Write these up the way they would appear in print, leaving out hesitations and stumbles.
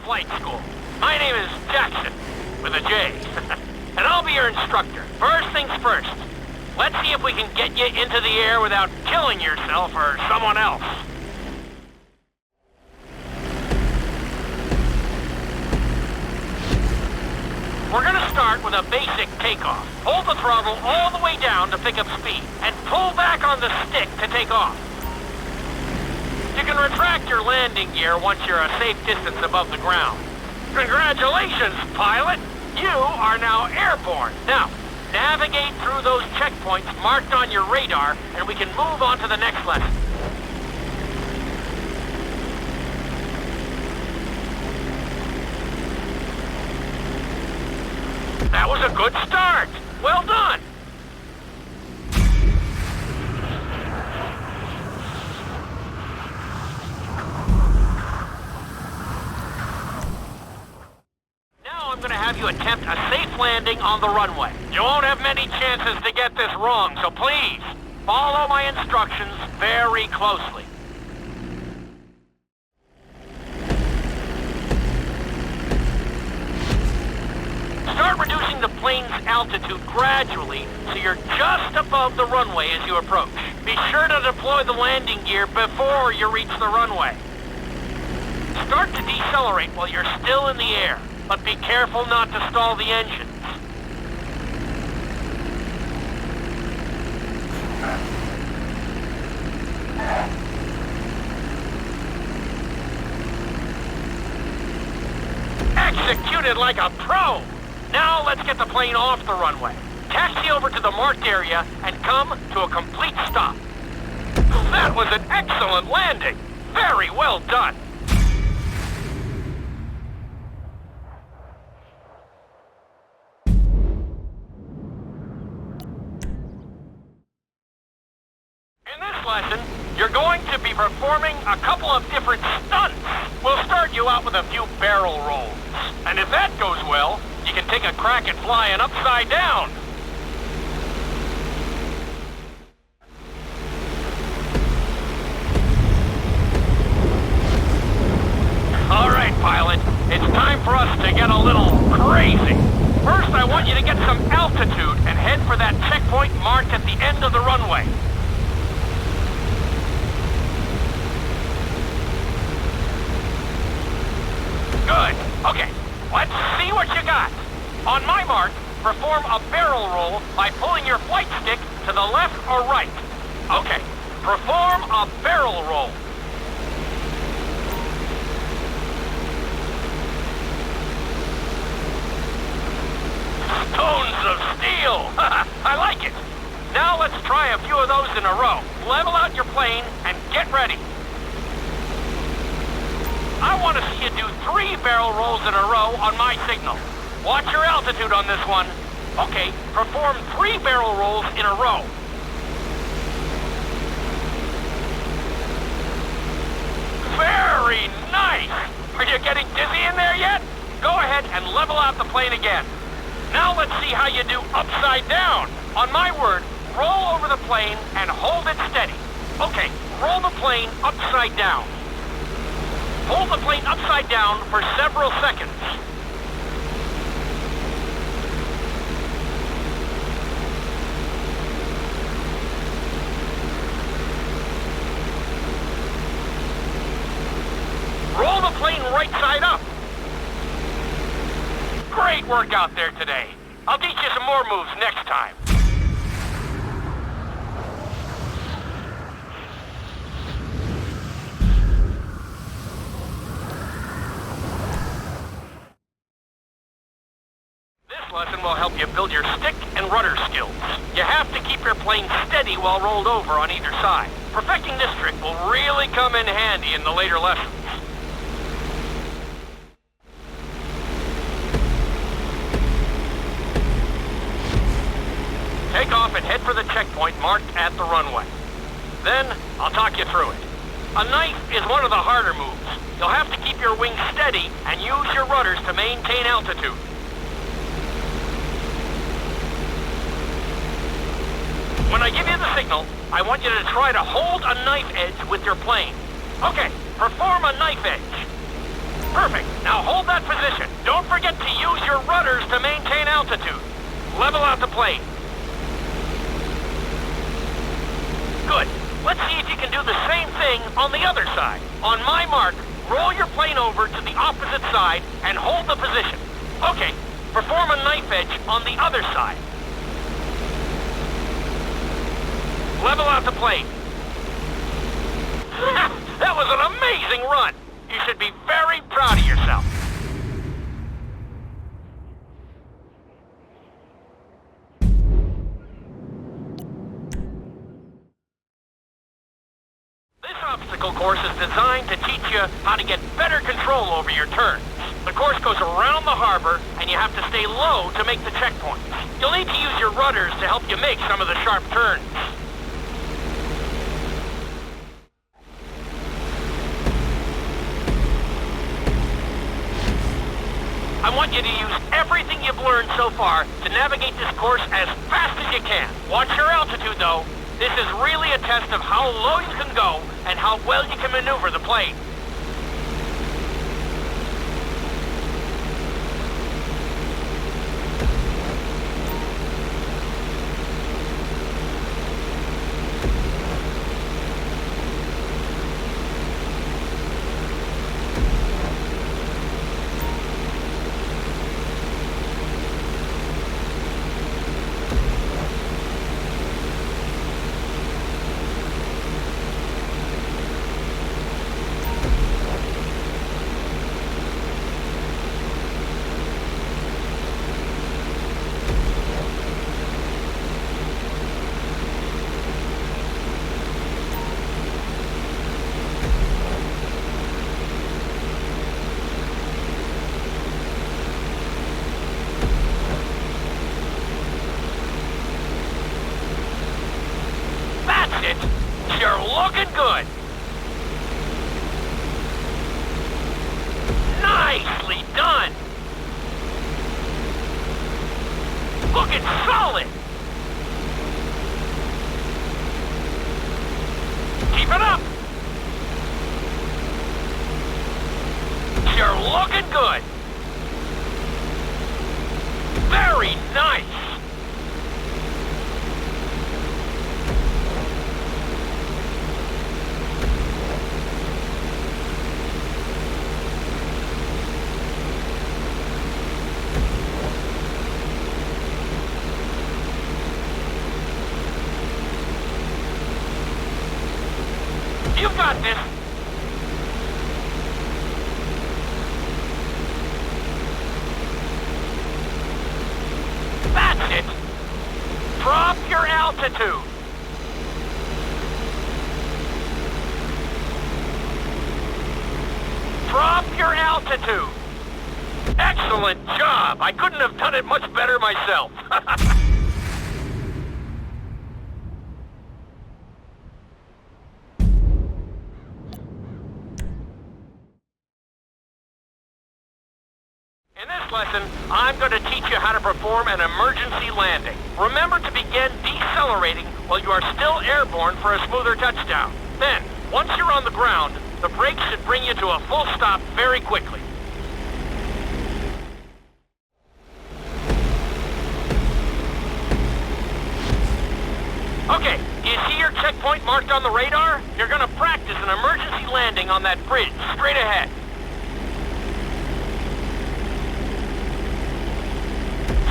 flight school. My name is Jackson, with a J. And I'll be your instructor. First things first. Let's see if we can get you into the air without killing yourself or someone else. We're gonna start with a basic takeoff. Hold the throttle all the way down to pick up speed, and pull back on the stick to take off. You can retract your landing gear once you're a safe distance above the ground. Congratulations, pilot! You are now airborne. Now, navigate through those checkpoints marked on your radar, and we can move on to the next lesson. That was a good start. Well done. Now I'm going to have you attempt a safe landing on the runway. You won't have many chances to get this wrong, so please follow my instructions very closely. Start reducing the plane's altitude gradually so you're just above the runway as you approach. Be sure to deploy the landing gear before you reach the runway. Start to decelerate while you're still in the air, but be careful not to stall the engines. Executed like a pro! Now let's get the plane off the runway. Taxi over to the marked area and come to a complete stop. That was an excellent landing! Very well done! In this lesson, you're going to be performing a couple of different stunts. We'll start you out with a few barrel rolls. And if that goes well, you can take a crack at flying upside down. All right, pilot. It's time for us to get a little crazy. First, I want you to get some altitude and head for that checkpoint marked at the end of the runway. Good. Okay, let's see what you got. On my mark, perform a barrel roll by pulling your flight stick to the left or right. Okay, perform a barrel roll. Stones of steel! I like it. Now let's try a few of those in a row. Level out your plane and get ready. I want to see you do 3 barrel rolls in a row on my signal. Watch your altitude on this one. Okay, perform 3 barrel rolls in a row. Very nice! Are you getting dizzy in there yet? Go ahead and level out the plane again. Now let's see how you do upside down. On my word, roll over the plane and hold it steady. Okay, roll the plane upside down. Hold the plane upside down for several seconds. Roll the plane right side up. Great work out there today. I'll teach you some more moves next time. Lesson will help you build your stick and rudder skills. You have to keep your plane steady while rolled over on either side. Perfecting this trick will really come in handy in the later lessons. Take off and head for the checkpoint marked at the runway. Then, I'll talk you through it. A knife is one of the harder moves. You'll have to keep your wings steady and use your rudders to maintain altitude. When I give you the signal, I want you to try to hold a knife edge with your plane. Okay, perform a knife edge. Perfect. Now hold that position. Don't forget to use your rudders to maintain altitude. Level out the plane. Good. Let's see if you can do the same thing on the other side. On my mark, roll your plane over to the opposite side and hold the position. Okay, perform a knife edge on the other side. Level out the plane. That was an amazing run. You should be very proud of yourself. This obstacle course is designed to teach you how to get better control over your turns. The course goes around the harbor, and you have to stay low to make the checkpoints. You'll need to use your rudders to help you make some of the sharp turns. I want you to use everything you've learned so far to navigate this course as fast as you can. Watch your altitude, though. This is really a test of how low you can go and how well you can maneuver the plane. You're looking good. Nicely done. Looking solid. Keep it up. You're looking good. Very nice. You've got this. That's it. Drop your altitude. Drop your altitude. Excellent job. I couldn't have done it much better myself. In this lesson, I'm going to teach you how to perform an emergency landing. Remember to begin decelerating while you are still airborne for a smoother touchdown. Then, once you're on the ground, the brakes should bring you to a full stop very quickly. Okay, do you see your checkpoint marked on the radar? You're going to practice an emergency landing on that bridge straight ahead.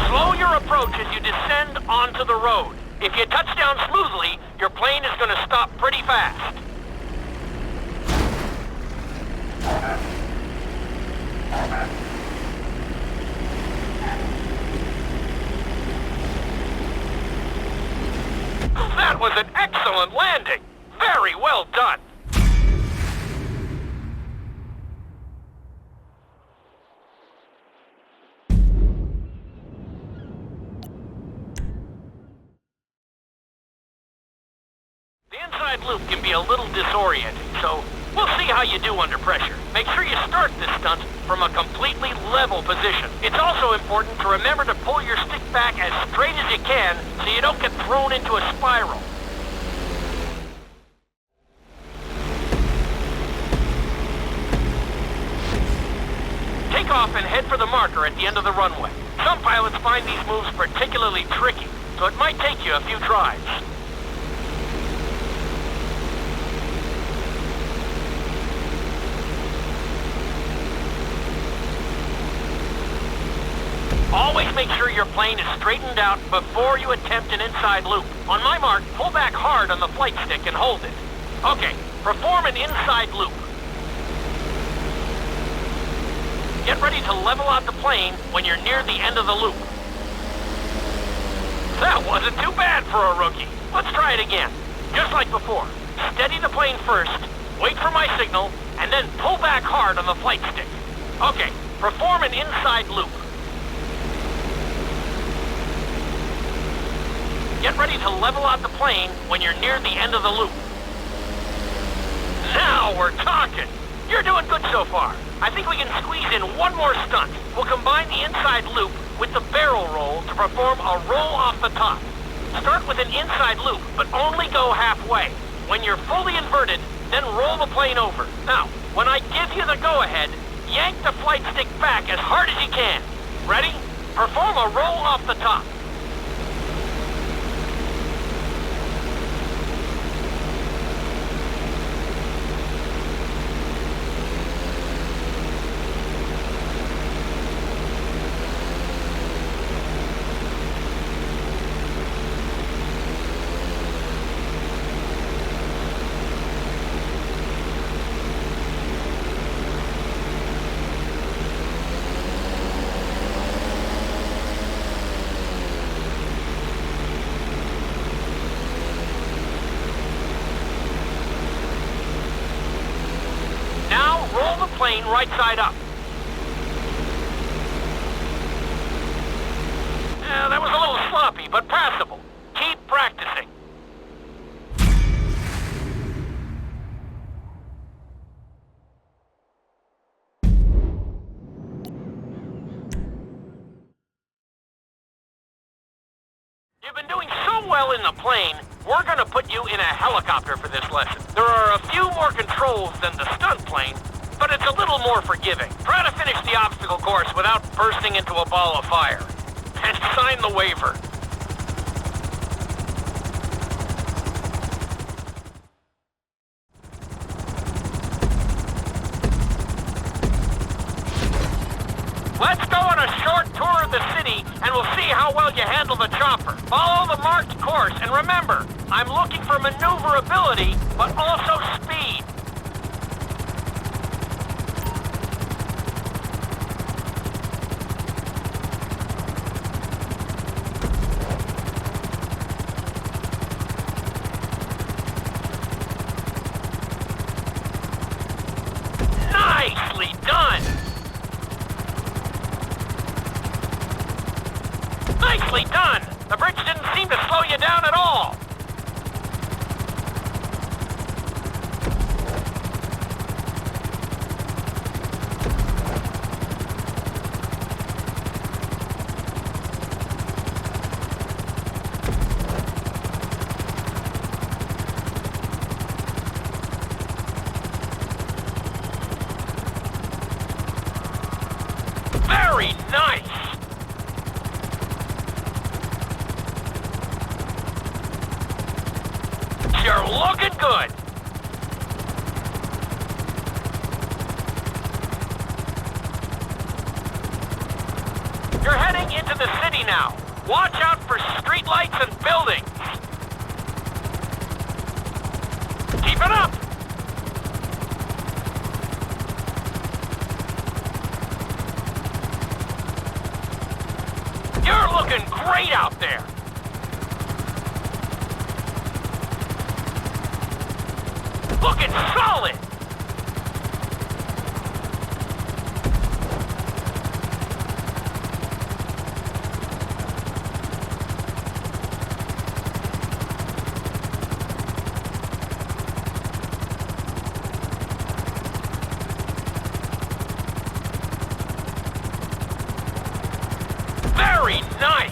Slow your approach as you descend onto the road. If you touch down smoothly, your plane is going to stop pretty fast. That was an excellent landing. Very well done. The inside loop can be a little disorienting, so we'll see how you do under pressure. Make sure you start this stunt from a completely level position. It's also important to remember to pull your stick back as straight as you can so you don't get thrown into a spiral. for the marker at the end of the runway. Some pilots find these moves particularly tricky, so it might take you a few tries. Always make sure your plane is straightened out before you attempt an inside loop. On my mark, pull back hard on the flight stick and hold it. Okay, perform an inside loop. Get ready to level out the plane when you're near the end of the loop. That wasn't too bad for a rookie. Let's try it again. Just like before. Steady the plane first, wait for my signal, and then pull back hard on the flight stick. Okay, perform an inside loop. Get ready to level out the plane when you're near the end of the loop. Now we're talking. You're doing good so far. I think we can squeeze in one more stunt. We'll combine the inside loop with the barrel roll to perform a roll off the top. Start with an inside loop, but only go halfway. When you're fully inverted, then roll the plane over. Now, when I give you the go-ahead, yank the flight stick back as hard as you can. Ready? Perform a roll off the top. Plane right side up. That was a little sloppy, but passable. Keep practicing. You've been doing so well in the plane, we're going to put you in a helicopter for this lesson. There are a few more controls than the stunt plane, but it's a little more forgiving. Try to finish the obstacle course without bursting into a ball of fire. And sign the waiver. Let's go on a short tour of the city, and we'll see how well you handle the chopper. Follow the marked course, and remember, I'm looking for maneuverability, but also speed. Nicely done! Nicely done! The bridge didn't seem to slow you down at all! Very nice! You're looking good! You're heading into the city now. Watch out for streetlights and buildings. Keep it up! You're looking great out there! Looking solid! Very nice!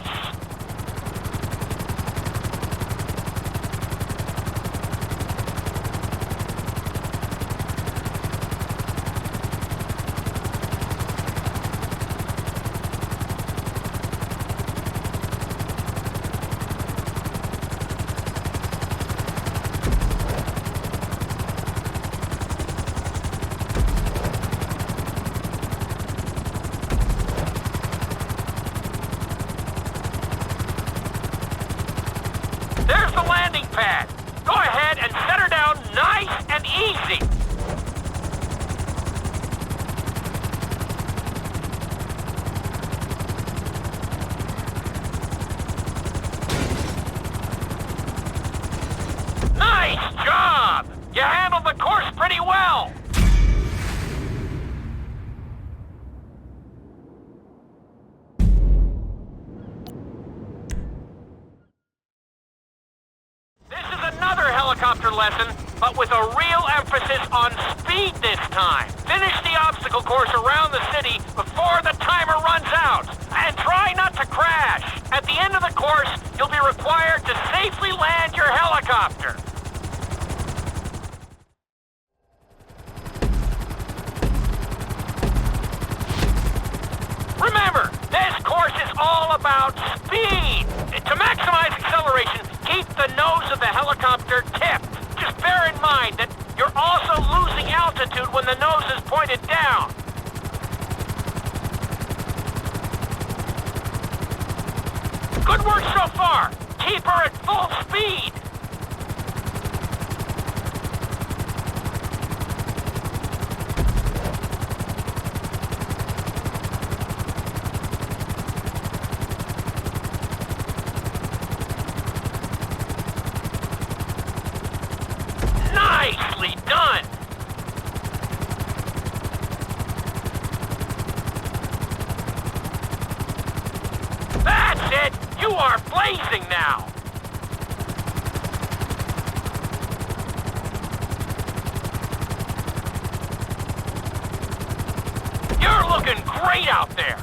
There's the landing pad. Go ahead and set her down nice and easy. Nice job! You handled the course pretty well. Helicopter lesson, but with a real emphasis on speed this time. Finish the obstacle course around the city before the timer runs out. And try not to crash. At the end of the course, you'll be required to safely land your helicopter. Remember, this course is all about speed. To maximize acceleration, keep the nose of the helicopter tipped. Just bear in mind that you're also losing altitude when the nose is pointed down. Good work so far. Keep her at full speed. Nicely done! That's it! You are blazing now! You're looking great out there!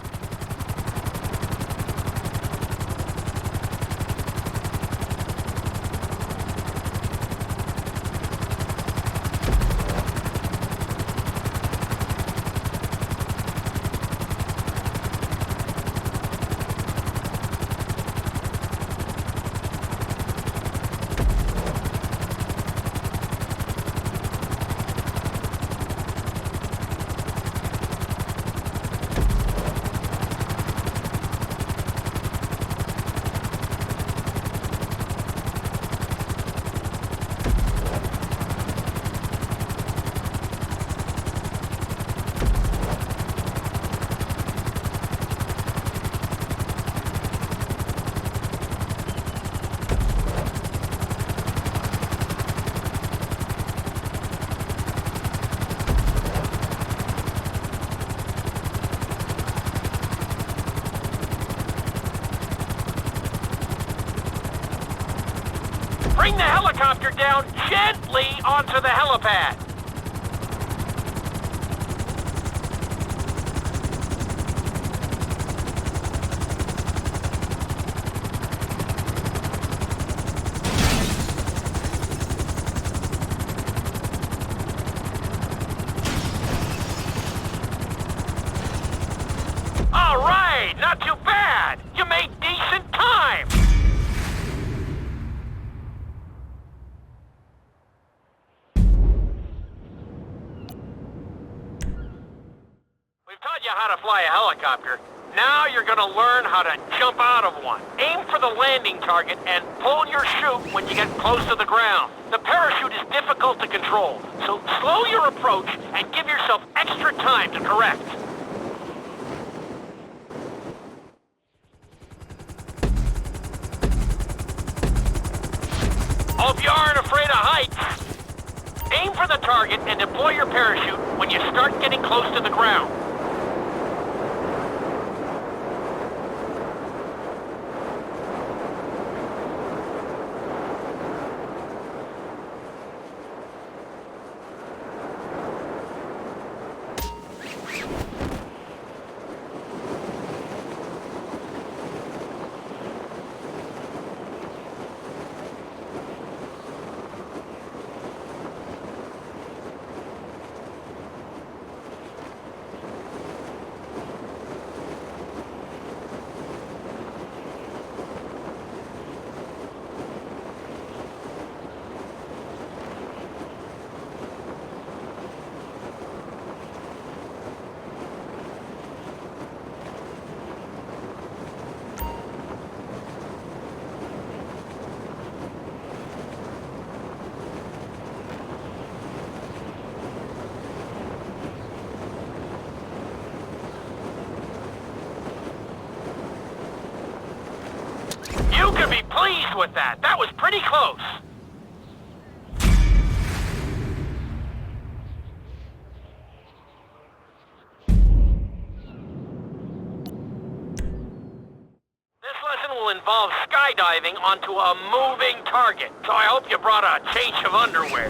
Bring the helicopter down gently onto the helipad. All right, not too bad. You made decent time. Taught you how to fly a helicopter. Now you're gonna learn how to jump out of one. Aim for the landing target and pull your chute when you get close to the ground. The parachute is difficult to control, so slow your approach and give yourself extra time to correct. Hope you aren't afraid of heights. Aim for the target and deploy your parachute when you start getting close to the ground. Pleased with that. That was pretty close. This lesson will involve skydiving onto a moving target, so I hope you brought a change of underwear.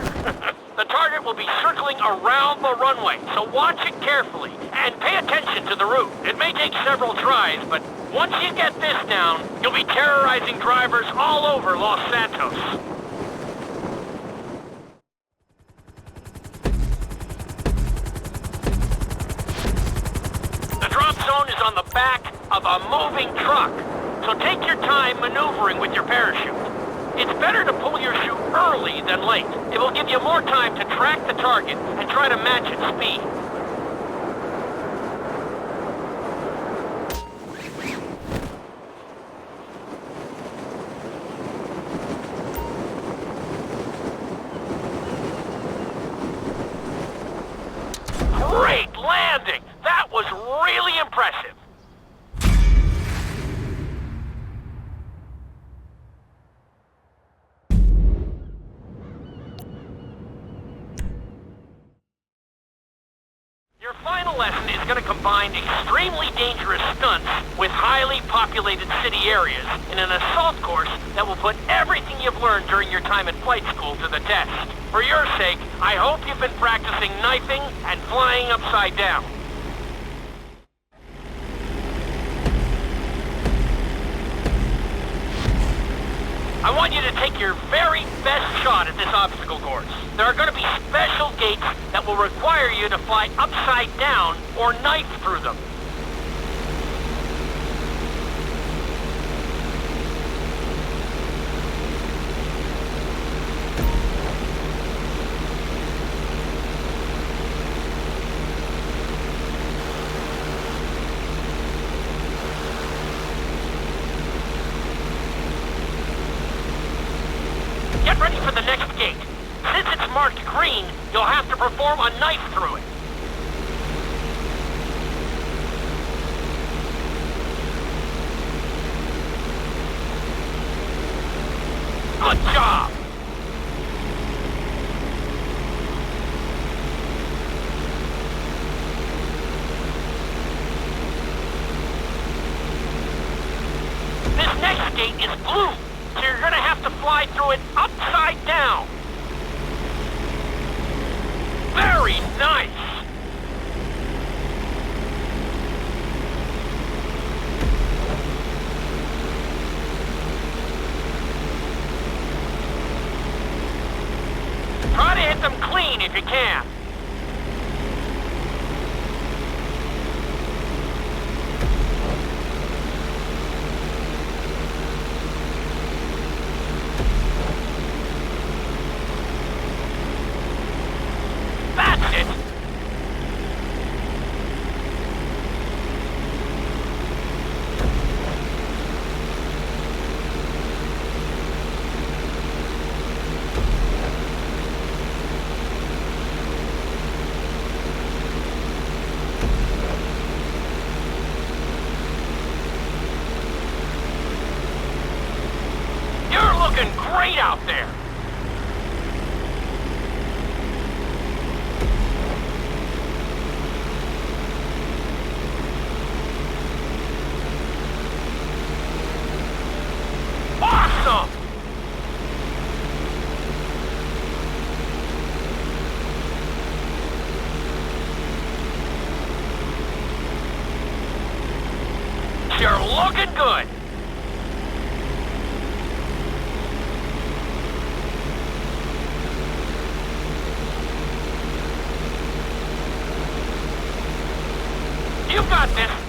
The target will be circling around the runway, so watch it carefully and pay attention to the route. It may take several tries, but once you get this down, you'll be terrorizing drivers all over Los Santos. The drop zone is on the back of a moving truck, so take your time maneuvering with your parachute. It's better to pull your chute early than late. It will give you more time to track the target and try to match its speed. Great landing! That was really impressive. Your final lesson is going to combine extremely dangerous stunts with highly populated city areas in an assault course that will put everything you've learned during your time at flight school to the test. For your sake, I hope you've been practicing knifing and flying upside down. I want you to take your very best shot at this obstacle course. There are going to be special gates that will require you to fly upside down or knife through them. Get ready for the next gate. Since it's marked green, you'll have to perform a knife through it. Good job! This next gate is blue, so you're gonna have to fly through it upside down. Very nice! Try to hit them clean if you can. That's it! You're looking great out there! Awesome! You're looking good! You got this!